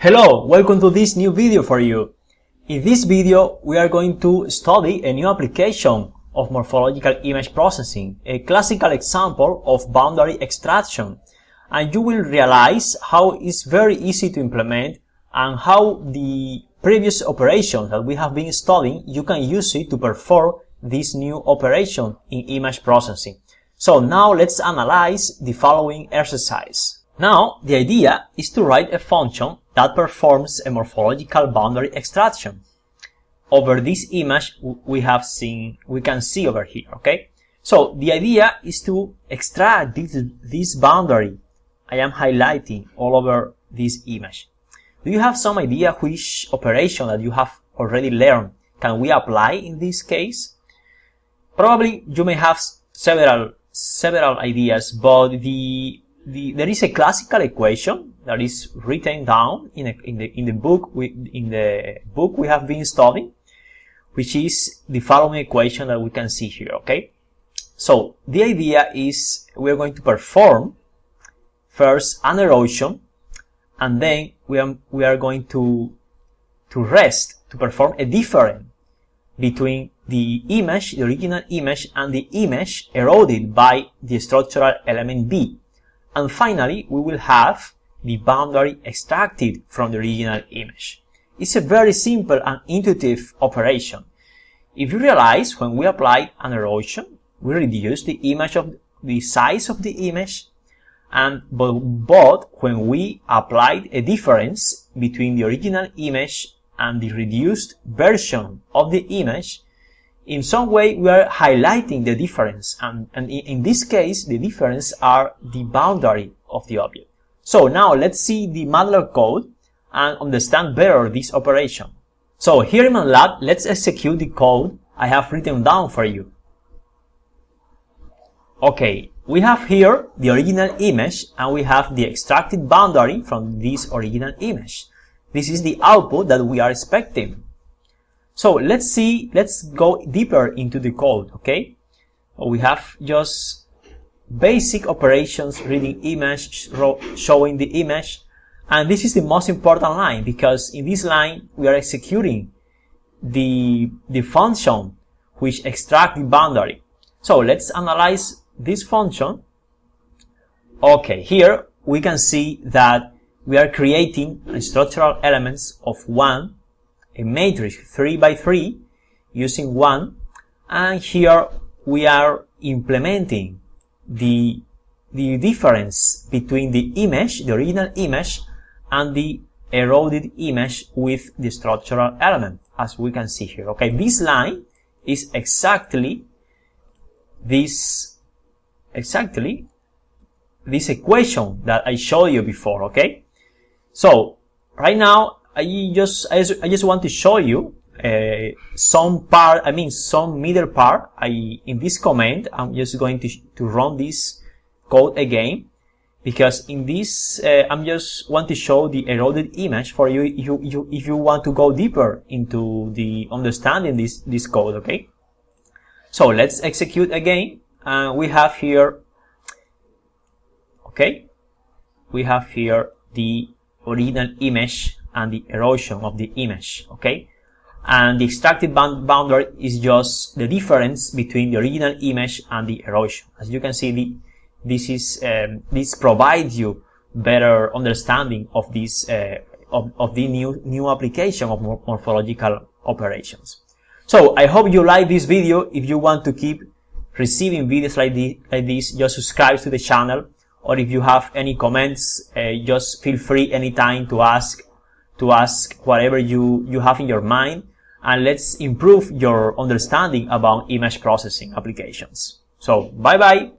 Hello, welcome to this new video for you. In this video, we are going to study a new application of morphological image processing, a classical example of boundary extraction, and you will realize how it's very easy to implement and how the previous operations that we have been studying, you can use it to perform this new operation in image processing. So now let's analyze the following exercise. Now, the idea is to write a function that performs a morphological boundary extraction over this image we can see over here, okay? So the idea is to extract this boundary I am highlighting all over this image. Do you have some idea which operation that you have already learned can we apply in this case? Probably you may have several ideas, but there is a classical equation that is written down in the book we have been studying, which is the following equation that we can see here, okay? So the idea is we're going to perform first an erosion, and then we are going to perform a difference between the image, the original image, and the image eroded by the structural element B. And finally, we will have the boundary extracted from the original image. It's a very simple and intuitive operation. If you realize, when we apply an erosion, we reduce the size of the image, but when we applied a difference between the original image and the reduced version of the image, in some way we are highlighting the difference, and in this case the difference are the boundary of the object. So now let's see the MATLAB code and understand better this operation. So here in MATLAB, let's execute the code I have written down for you. Okay, we have here the original image and we have the extracted boundary from this original image. This is the output that we are expecting. So let's go deeper into the code, okay? We have just basic operations, reading image, showing the image, and this is the most important line, because in this line we are executing the function which extracts the boundary. So let's analyze this function. Okay, here we can see that we are creating structural elements of 1, a matrix 3 by 3 using 1, and here we are implementing the difference between the image, the original image, and the eroded image with the structural element, as we can see here. Okay, this line is exactly this equation that I showed you before, okay? So right now I just want to show you some middle part. In this command, I'm just going to run this code again, because in this I'm just want to show the eroded image for you if you want to go deeper into the understanding this code, okay? So let's execute again, and we have here, okay, we have here the original image and the erosion of the image, okay? And the extracted boundary is just the difference between the original image and the erosion. As you can see, this provides you better understanding of this of the new application of morphological operations. So I hope you like this video. If you want to keep receiving videos like this, just subscribe to the channel. Or if you have any comments, just feel free anytime to ask whatever you have in your mind, and let's improve your understanding about image processing applications. So bye bye.